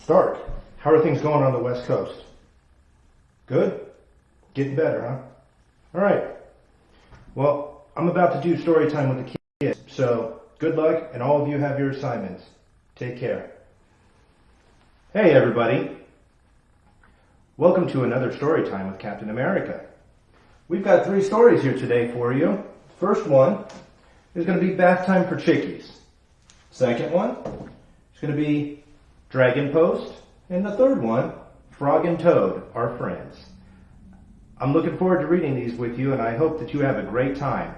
Stark, how are things going on the West Coast? Good? Getting better, huh? All right. Well, I'm about to do story time with the kids, so good luck, and all of you have your assignments. Take care. Hey, everybody. Welcome to another story time with Captain America. We've got 3 stories here today for you. First one is going to be Bath Time for Chickies. Second one is going to be Dragon Post. And the third one, Frog and Toad, our friends. I'm looking forward to reading these with you, and I hope that you have a great time.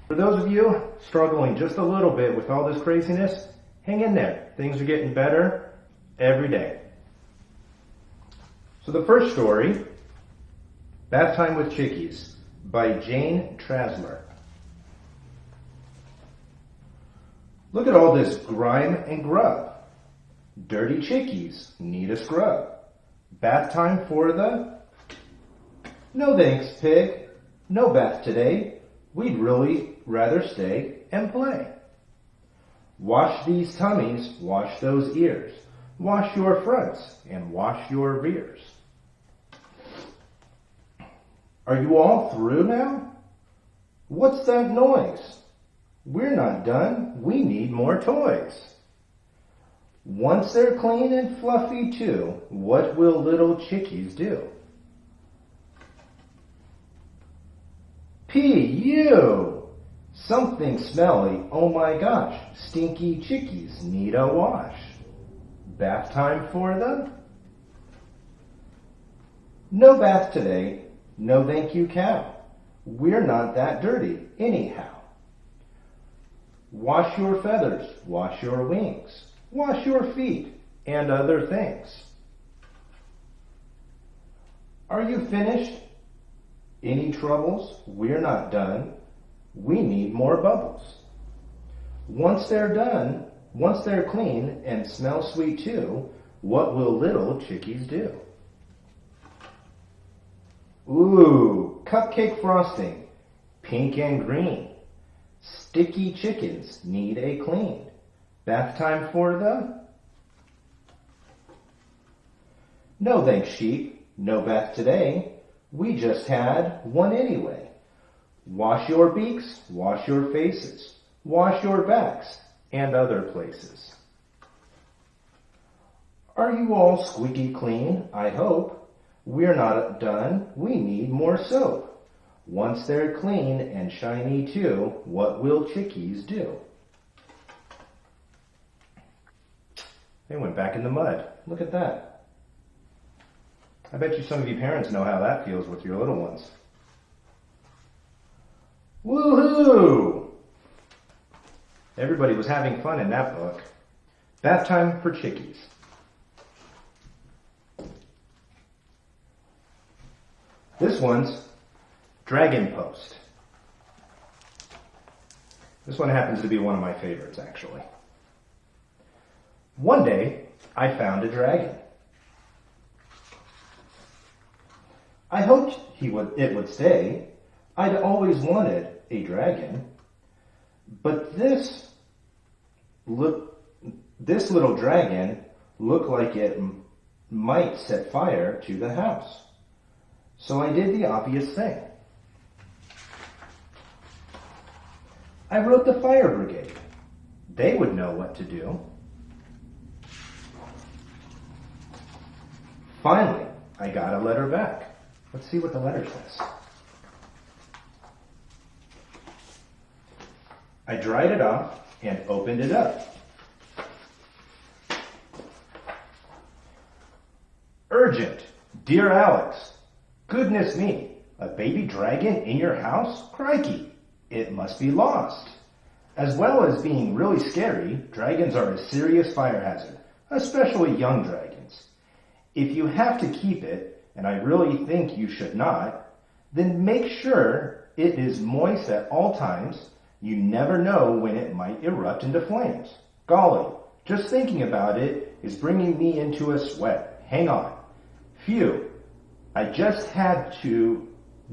For those of you struggling just a little bit with all this craziness, hang in there. Things are getting better every day. So the first story, Bath Time with Chickies, by Jane Trasler. Look at all this grime and grub. Dirty chickies need a scrub. Bath time for the... No thanks, pig. No bath today. We'd really rather stay and play. Wash these tummies, wash those ears. Wash your fronts and wash your rears. Are you all through now? What's that noise? We're not done. We need more toys. Once they're clean and fluffy too, what will little chickies do? P.U. Something smelly, oh my gosh, stinky chickies need a wash. Bath time for them? No bath today, no thank you cow. We're not that dirty anyhow. Wash your feathers, wash your wings. Wash your feet and other things. Are you finished? Any troubles? We're not done. We need more bubbles. Once they're done, once they're clean and smell sweet too, what will little chickies do? Ooh, cupcake frosting, pink and green. Sticky chickens need a clean. Bath time for the... No thanks, sheep. No bath today. We just had one anyway. Wash your beaks, wash your faces, wash your backs, and other places. Are you all squeaky clean? I hope. We're not done. We need more soap. Once they're clean and shiny too, what will chickies do? They went back in the mud. Look at that. I bet you some of you parents know how that feels with your little ones. Woohoo! Everybody was having fun in that book. Bath Time for Chickies. This one's Dragon Post. This one happens to be one of my favorites, actually. One day, I found a dragon. I hoped it would stay. I'd always wanted a dragon. But this little dragon looked like it might set fire to the house. So I did the obvious thing. I wrote the fire brigade. They would know what to do. Finally, I got a letter back. Let's see what the letter says. I dried it off and opened it up. Urgent, dear Alex. Goodness me, a baby dragon in your house? Crikey, it must be lost. As well as being really scary, dragons are a serious fire hazard, especially young dragons. If you have to keep it, and I really think you should not, then make sure it is moist at all times. You never know when it might erupt into flames. Golly, just thinking about it is bringing me into a sweat. Hang on. Phew, I just had to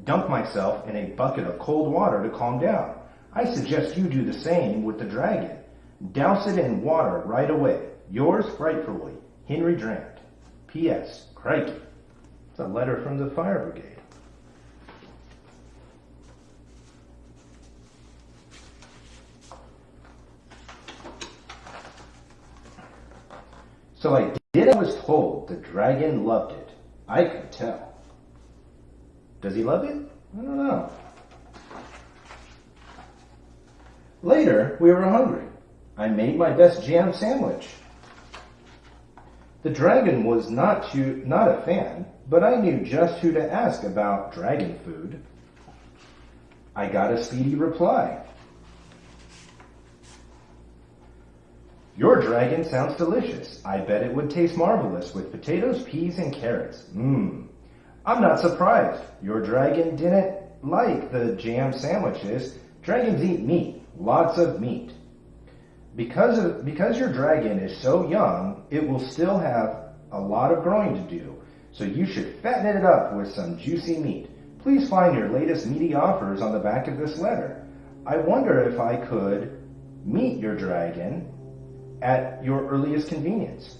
dunk myself in a bucket of cold water to calm down. I suggest you do the same with the dragon. Douse it in water right away. Yours frightfully, Henry Drant. P.S. Crikey. It's a letter from the fire brigade. So I did as I was told. The dragon loved it. I could tell. Does he love it? I don't know. Later, we were hungry. I made my best jam sandwich. The dragon was not a fan, but I knew just who to ask about dragon food. I got a speedy reply. Your dragon sounds delicious. I bet it would taste marvelous with potatoes, peas, and carrots. I'm not surprised. Your dragon didn't like the jam sandwiches. Dragons eat meat, lots of meat. Because your dragon is so young, it will still have a lot of growing to do. So you should fatten it up with some juicy meat. Please find your latest meaty offers on the back of this letter. I wonder if I could meet your dragon at your earliest convenience.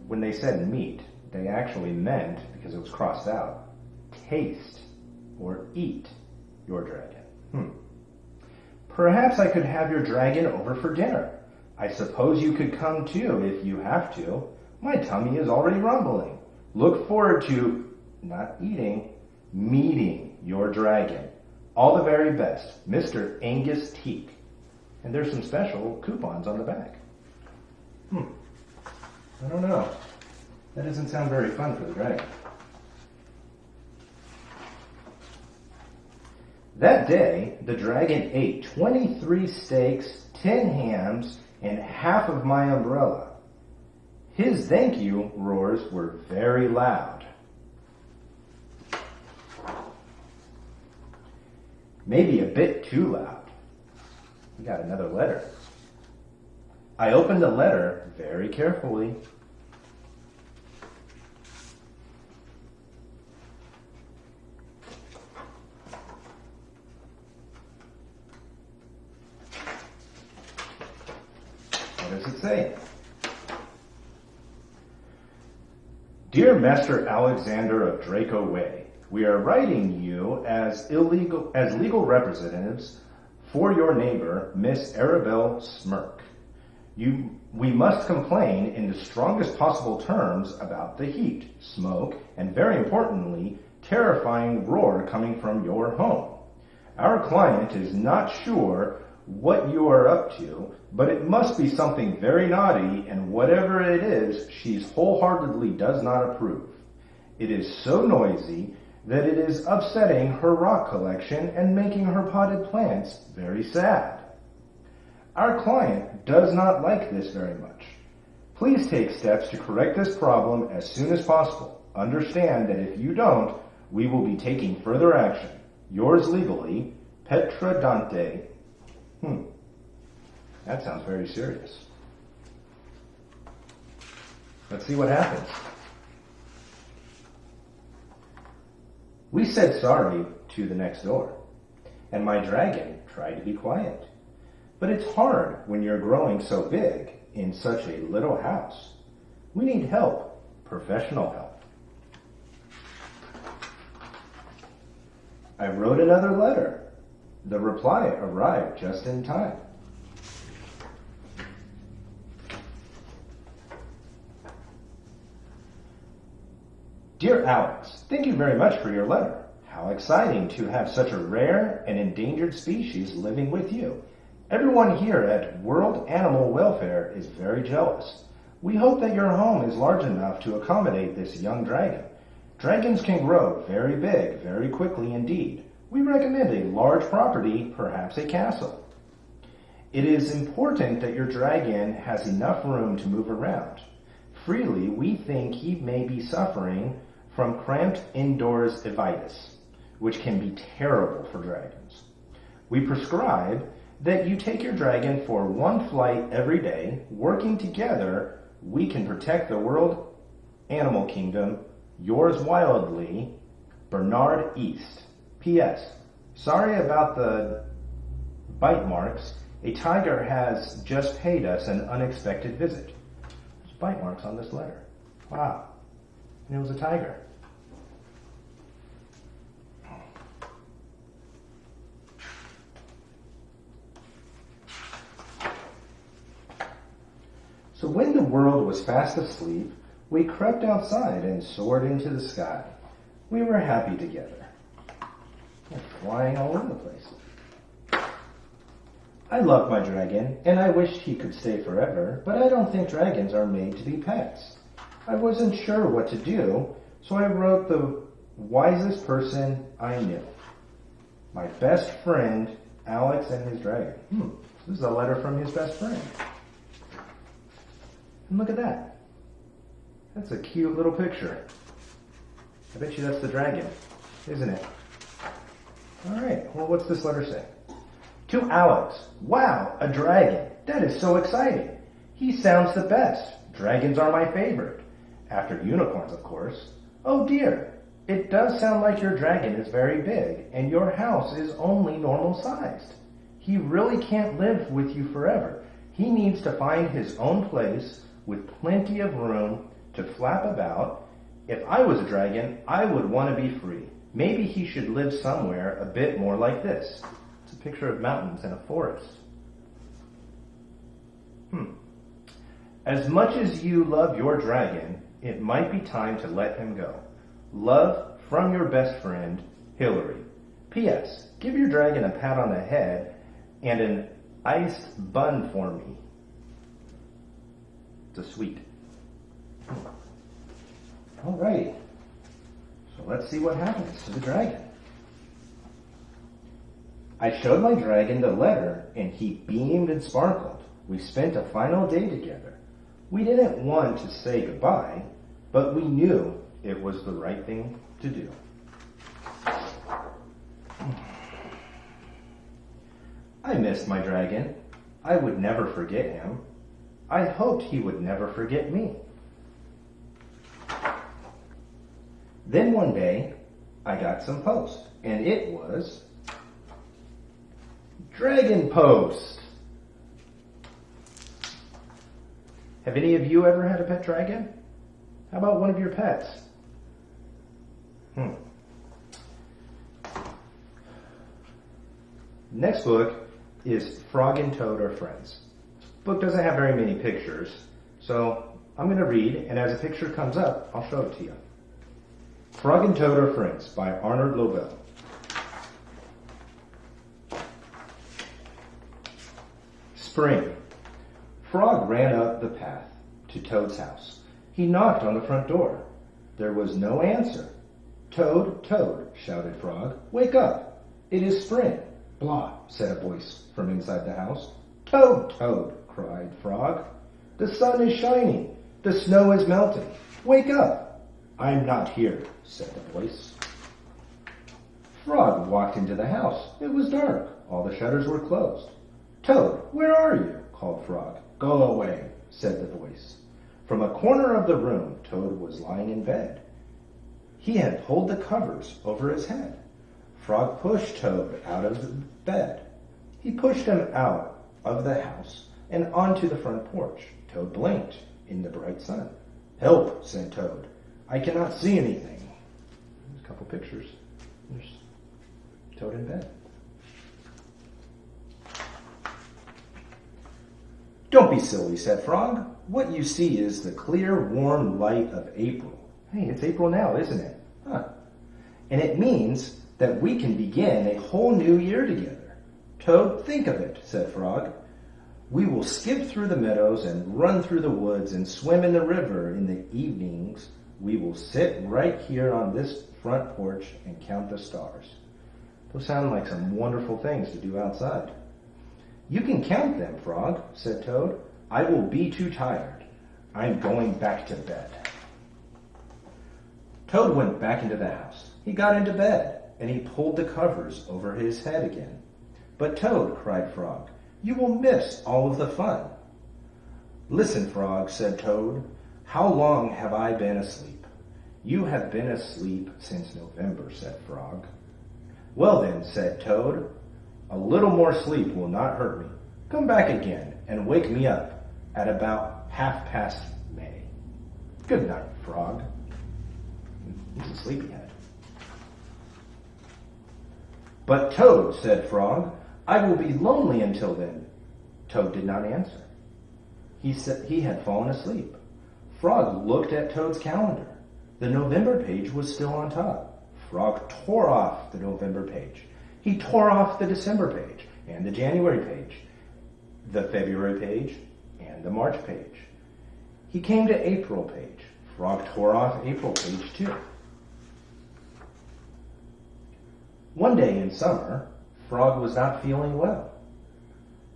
When they said meet, they actually meant, because it was crossed out, taste or eat your dragon. Perhaps I could have your dragon over for dinner. I suppose you could come too if you have to. My tummy is already rumbling. Look forward to, not eating, meeting your dragon. All the very best, Mr. Angus Teak. And there's some special coupons on the back. I don't know. That doesn't sound very fun for the dragon. That day, the dragon ate 23 steaks, 10 hams, and half of my umbrella. His thank you roars were very loud. Maybe a bit too loud. We got another letter. I opened the letter very carefully. What does it say? Dear Master Alexander of Draco Way, we are writing you as legal representatives for your neighbor, Miss Arabelle Smirk. We must complain in the strongest possible terms about the heat, smoke, and very importantly, terrifying roar coming from your home. Our client is not sure what you are up to, but it must be something very naughty, and whatever it is, she wholeheartedly does not approve. It is so noisy that it is upsetting her rock collection and making her potted plants very sad. Our client does not like this very much. Please take steps to correct this problem as soon as possible. Understand that if you don't, we will be taking further action. Yours legally, Petra Dante. That sounds very serious. Let's see what happens. We said sorry to the next door, and my dragon tried to be quiet. But it's hard when you're growing so big in such a little house. We need help, professional help. I wrote another letter. The reply arrived just in time. Dear Alex, thank you very much for your letter. How exciting to have such a rare and endangered species living with you. Everyone here at World Animal Welfare is very jealous. We hope that your home is large enough to accommodate this young dragon. Dragons can grow very big, very quickly indeed. We recommend a large property, perhaps a castle. It is important that your dragon has enough room to move around. Freely, we think he may be suffering from cramped indoors ivitis, which can be terrible for dragons. We prescribe that you take your dragon for one flight every day. Working together, we can protect the world animal kingdom. Yours wildly, Bernard East. P.S. Sorry about the bite marks. A tiger has just paid us an unexpected visit. bite marks on this letter. Wow. And it was a tiger. So when the world was fast asleep, we crept outside and soared into the sky. We were happy together. We're flying all over the place. I love my dragon, and I wished he could stay forever, but I don't think dragons are made to be pets. I wasn't sure what to do, so I wrote the wisest person I knew. My best friend, Alex, and his dragon. This is a letter from his best friend. And look at that. That's a cute little picture. I bet you that's the dragon, isn't it? All right, well, what's this letter say? To Alex, wow, a dragon. That is so exciting. He sounds the best. Dragons are my favorite. After unicorns, of course. Oh dear, it does sound like your dragon is very big and your house is only normal sized. He really can't live with you forever. He needs to find his own place with plenty of room to flap about. If I was a dragon, I would want to be free. Maybe he should live somewhere a bit more like this. It's a picture of mountains and a forest. As much as you love your dragon, it might be time to let him go. Love from your best friend, Hillary. P.S. Give your dragon a pat on the head and an iced bun for me. It's a sweet. All right. So let's see what happens to the dragon. I showed my dragon the letter, and he beamed and sparkled. We spent a final day together. We didn't want to say goodbye, but we knew it was the right thing to do. I missed my dragon. I would never forget him. I hoped he would never forget me. Then one day, I got some post, and it was Dragon Post. Have any of you ever had a pet dragon? How about one of your pets? Next book is Frog and Toad Are Friends. This book doesn't have very many pictures, so I'm going to read, and as a picture comes up, I'll show it to you. Frog and Toad Are Friends by Arnold Lobel. Spring. Frog ran up the path to Toad's house. He knocked on the front door. There was no answer. Toad, Toad, shouted Frog. Wake up. It is spring. Blah, said a voice from inside the house. Toad, Toad, cried Frog. The sun is shining. The snow is melting. Wake up. I'm not here, said the voice. Frog walked into the house. It was dark. All the shutters were closed. Toad, where are you? Called Frog. Go away, said the voice. From a corner of the room, Toad was lying in bed. He had pulled the covers over his head. Frog pushed Toad out of the bed. He pushed him out of the house and onto the front porch. Toad blinked in the bright sun. Help, said Toad. I cannot see anything. There's a couple pictures. There's Toad in bed. Don't be silly, said Frog. What you see is the clear, warm light of April. Hey, it's April now, isn't it? And it means that we can begin a whole new year together. Toad, think of it, said Frog. We will skip through the meadows and run through the woods and swim in the river. In the evenings, we will sit right here on this front porch and count the stars. Those sound like some wonderful things to do outside. You can count them, Frog, said Toad. I will be too tired. I'm going back to bed. Toad went back into the house. He got into bed, and he pulled the covers over his head again. But Toad, cried Frog, you will miss all of the fun. Listen, Frog, said Toad. How long have I been asleep? You have been asleep since November, said Frog. Well then, said Toad, a little more sleep will not hurt me. Come back again and wake me up at about 1/2 past May. Good night, Frog. He's a sleepyhead. But Toad, said Frog, I will be lonely until then. Toad did not answer. He said he had fallen asleep. Frog looked at Toad's calendar. The November page was still on top. Frog tore off the November page. He tore off the December page and the January page, the February page, and the March page. He came to April page. Frog tore off April page too. One day in summer, Frog was not feeling well.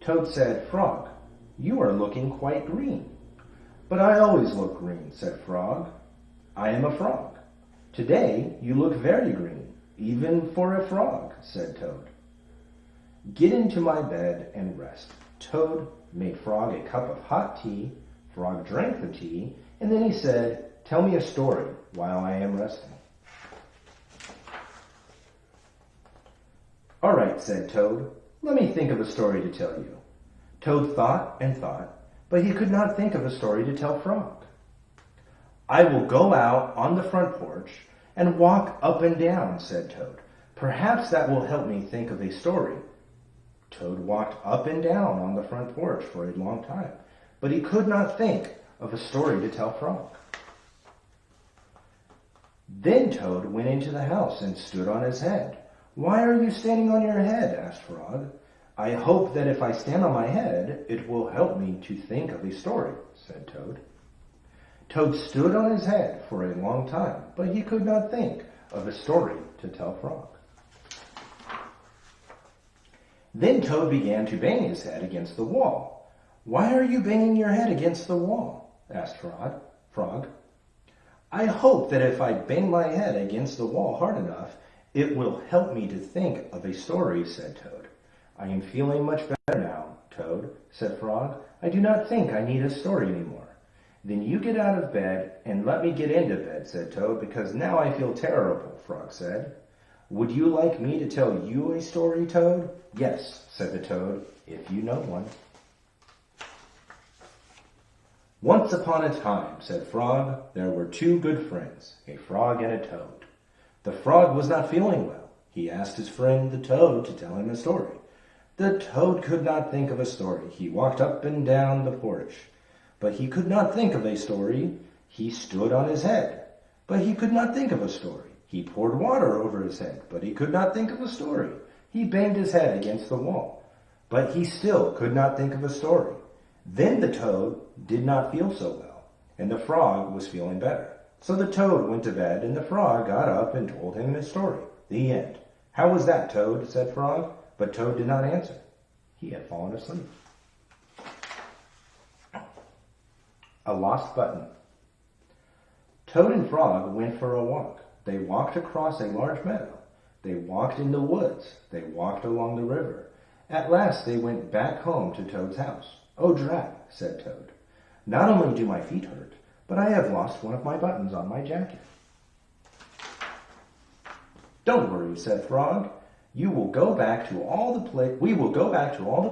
Toad said, Frog, you are looking quite green. But I always look green, said Frog. I am a frog. Today you look very green, even for a frog, said Toad. Get into my bed and rest. Toad made Frog a cup of hot tea. Frog drank the tea, and then he said, tell me a story while I am resting. All right, said Toad. Let me think of a story to tell you. Toad thought and thought, but he could not think of a story to tell Frog. I will go out on the front porch and walk up and down, said Toad. Perhaps that will help me think of a story. Toad walked up and down on the front porch for a long time, but he could not think of a story to tell Frog. Then Toad went into the house and stood on his head. Why are you standing on your head? Asked Frog. I hope that if I stand on my head, it will help me to think of a story, said Toad. Toad stood on his head for a long time, but he could not think of a story to tell Frog. Then Toad began to bang his head against the wall. Why are you banging your head against the wall? Asked Frog. I hope that if I bang my head against the wall hard enough, it will help me to think of a story, said Toad. I am feeling much better now, Toad, said Frog. I do not think I need a story anymore. Then you get out of bed and let me get into bed, said Toad, because now I feel terrible, Frog said. Would you like me to tell you a story, Toad? Yes, said the Toad, if you know one. Once upon a time, said Frog, there were two good friends, a frog and a toad. The frog was not feeling well. He asked his friend the toad to tell him a story. The toad could not think of a story. He walked up and down the porch, but he could not think of a story. He stood on his head, but he could not think of a story. He poured water over his head, but he could not think of a story. He banged his head against the wall, but he still could not think of a story. Then the toad did not feel so well, and the frog was feeling better. So the toad went to bed, and the frog got up and told him his story. The end. How was that, Toad? Said Frog, but Toad did not answer. He had fallen asleep. A lost button. Toad and Frog went for a walk. They walked across a large meadow. They walked in the woods. They walked along the river. At last they went back home to Toad's house. Oh, drat, said Toad. Not only do my feet hurt, but I have lost one of my buttons on my jacket. Don't worry, said Frog. We will go back to all the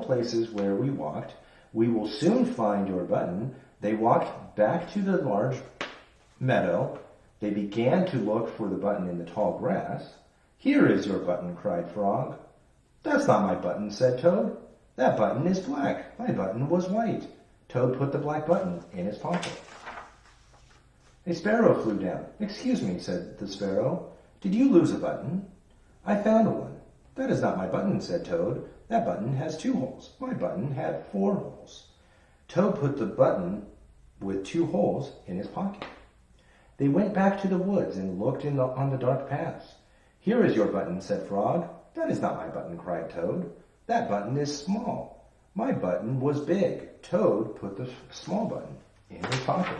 places where we walked. We will soon find your button. They walked back to the large meadow. They began to look for the button in the tall grass. Here is your button, cried Frog. That's not my button, said Toad. That button is black. My button was white. Toad put the black button in his pocket. A sparrow flew down. Excuse me, said the sparrow. Did you lose a button? I found one. That is not my button, said Toad. That button has 2 holes. My button had 4 holes. Toad put the button with 2 holes in his pocket. They went back to the woods and looked on the dark paths. Here is your button, said Frog. That is not my button, cried Toad. That button is small. My button was big. Toad put the small button in his pocket.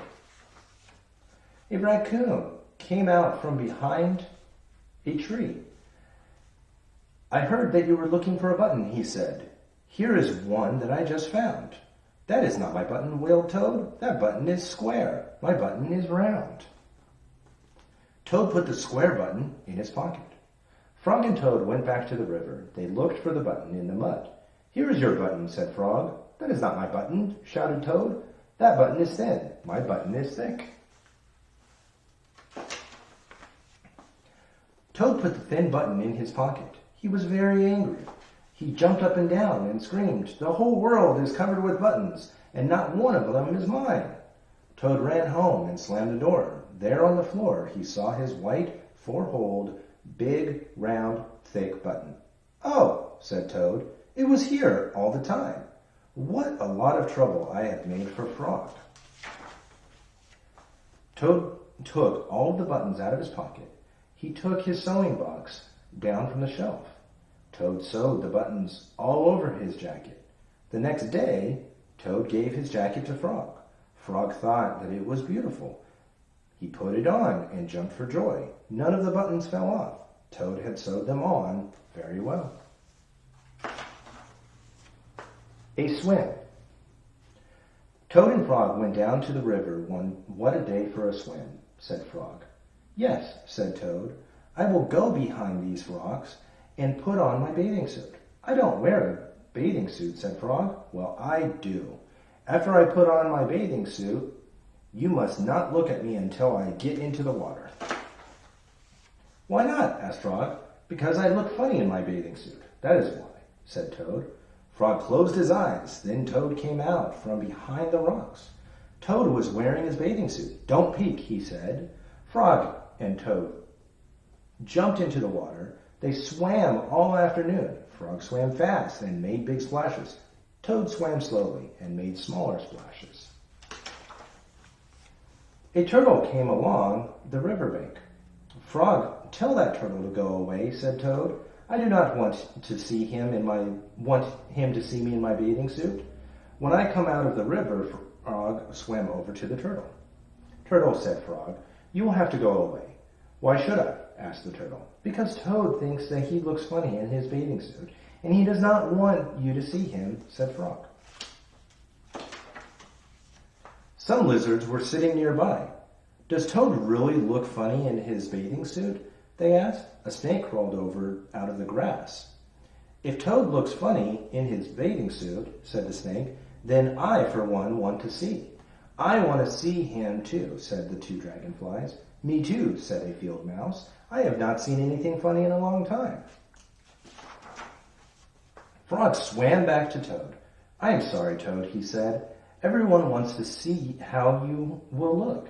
A raccoon came out from behind a tree. I heard that you were looking for a button, he said. Here is one that I just found. That is not my button, wailed Toad. That button is square. My button is round. Toad put the square button in his pocket. Frog and Toad went back to the river. They looked for the button in the mud. Here is your button, said Frog. That is not my button, shouted Toad. That button is thin. My button is thick. Toad put the thin button in his pocket. He was very angry. He jumped up and down and screamed, "The whole world is covered with buttons, and not one of them is mine." Toad ran home and slammed the door. There on the floor he saw his white, four-holed, big, round, thick button. "Oh," said Toad, "it was here all the time. What a lot of trouble I have made for Frog." Toad took all of the buttons out of his pocket. He took his sewing box down from the shelf. Toad sewed the buttons all over his jacket. The next day, Toad gave his jacket to Frog. Frog thought that it was beautiful. He put it on and jumped for joy. None of the buttons fell off. Toad had sewed them on very well. A swim. Toad and Frog went down to the river one. "What a day for a swim," said Frog. "Yes," said Toad, "I will go behind these rocks and put on my bathing suit." "I don't wear a bathing suit," said Frog. "Well, I do. After I put on my bathing suit, you must not look at me until I get into the water." "Why not?" asked Frog. "Because I look funny in my bathing suit. That is why," said Toad. Frog closed his eyes. Then Toad came out from behind the rocks. Toad was wearing his bathing suit. "Don't peek," he said. Frog and Toad jumped into the water. They swam all afternoon. Frog swam fast and made big splashes. Toad swam slowly and made smaller splashes. A turtle came along the riverbank. "Frog, tell that turtle to go away," said Toad. "I do not want to see him to see me in my bathing suit." When I come out of the river, Frog swam over to the turtle. "Turtle," said Frog, "you will have to go away." "Why should I?" asked the turtle. "Because Toad thinks that he looks funny in his bathing suit, and he does not want you to see him," said Frog. Some lizards were sitting nearby. "Does Toad really look funny in his bathing suit?" they asked. A snake crawled over out of the grass. "If Toad looks funny in his bathing suit," said the snake, "then I, for one, want to see." "I want to see him too," said the two dragonflies. "Me too," said a field mouse. "I have not seen anything funny in a long time." Frog swam back to Toad. "I am sorry, Toad," he said. "Everyone wants to see how you will look."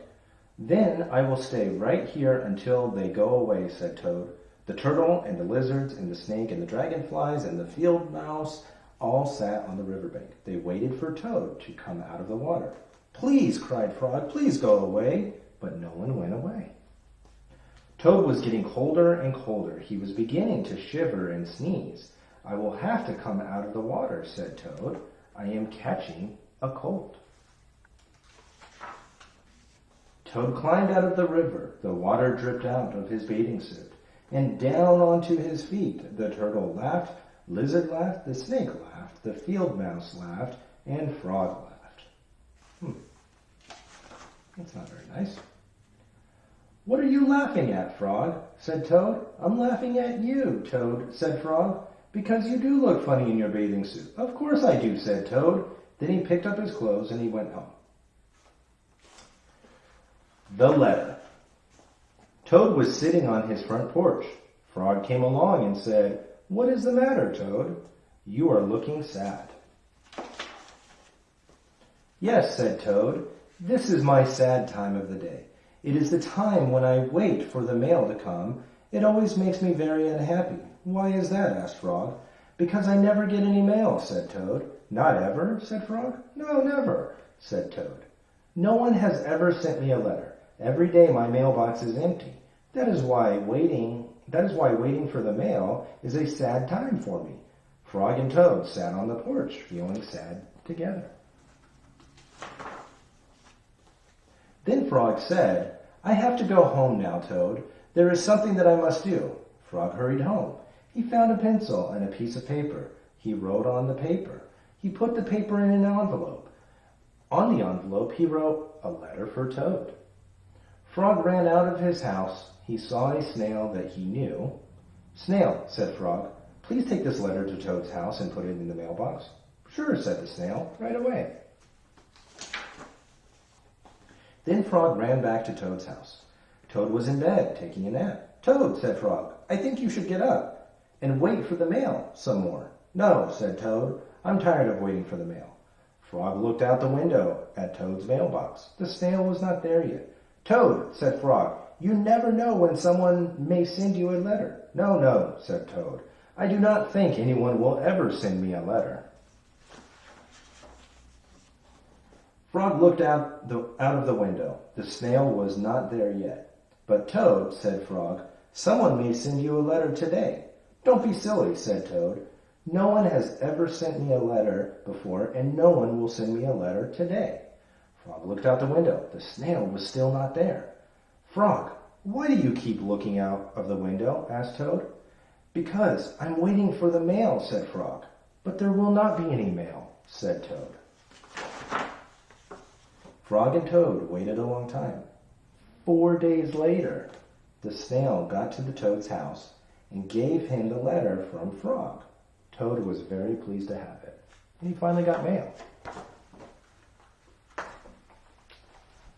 "Then I will stay right here until they go away," said Toad. The turtle and the lizards and the snake and the dragonflies and the field mouse all sat on the riverbank. They waited for Toad to come out of the water. "Please," cried Frog, "please go away." But no one went away. Toad was getting colder and colder. He was beginning to shiver and sneeze. "I will have to come out of the water," said Toad. "I am catching a cold." Toad climbed out of the river. The water dripped out of his bathing suit and down onto his feet. The turtle laughed, lizard laughed, the snake laughed, the field mouse laughed, and Frog laughed. That's not very nice. "What are you laughing at, Frog?" said Toad. "I'm laughing at you, Toad," said Frog, "because you do look funny in your bathing suit." "Of course I do," said Toad. Then he picked up his clothes and he went home. The letter. Toad was sitting on his front porch. Frog came along and said, "What is the matter, Toad? You are looking sad." "Yes," said Toad, "this is my sad time of the day. It is the time when I wait for the mail to come. It always makes me very unhappy." "Why is that?" asked Frog. "Because I never get any mail," said Toad. "Not ever?" said Frog. "No, never," said Toad. "No one has ever sent me a letter. Every day my mailbox is empty. That is why waiting for the mail is a sad time for me." Frog and Toad sat on the porch, feeling sad together. Then Frog said, "I have to go home now, Toad. There is something that I must do." Frog hurried home. He found a pencil and a piece of paper. He wrote on the paper. He put the paper in an envelope. On the envelope, he wrote, "A letter for Toad." Frog ran out of his house. He saw a snail that he knew. "Snail," said Frog, "please take this letter to Toad's house and put it in the mailbox." "Sure," said the snail, "right away." Then Frog ran back to Toad's house. Toad was in bed, taking a nap. "Toad," said Frog, I think you should get up and wait for the mail some more. No, said Toad. I'm tired of waiting for the mail. Frog looked out the window at Toad's mailbox. The snail was not there yet. Toad, said Frog, you never know when someone may send you a letter. No, no, said Toad. I do not think anyone will ever send me a letter. Frog looked out of the window. The snail was not there yet. But Toad, said Frog, someone may send you a letter today. Don't be silly, said Toad. No one has ever sent me a letter before, and no one will send me a letter today. Frog looked out the window. The snail was still not there. Frog, why do you keep looking out of the window? Asked Toad. Because I'm waiting for the mail, said Frog. But there will not be any mail, said Toad. Frog and Toad waited a long time. 4 days later, the snail got to the Toad's house and gave him the letter from Frog. Toad was very pleased to have it, and he finally got mail.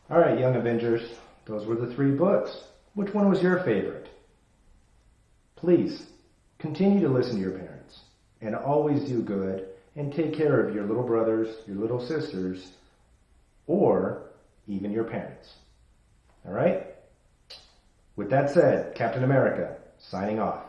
All right, young Avengers, those were the 3 books. Which one was your favorite? Please, continue to listen to your parents, and always do good, and take care of your little brothers, your little sisters, or even your parents. All right? With that said, Captain America, signing off.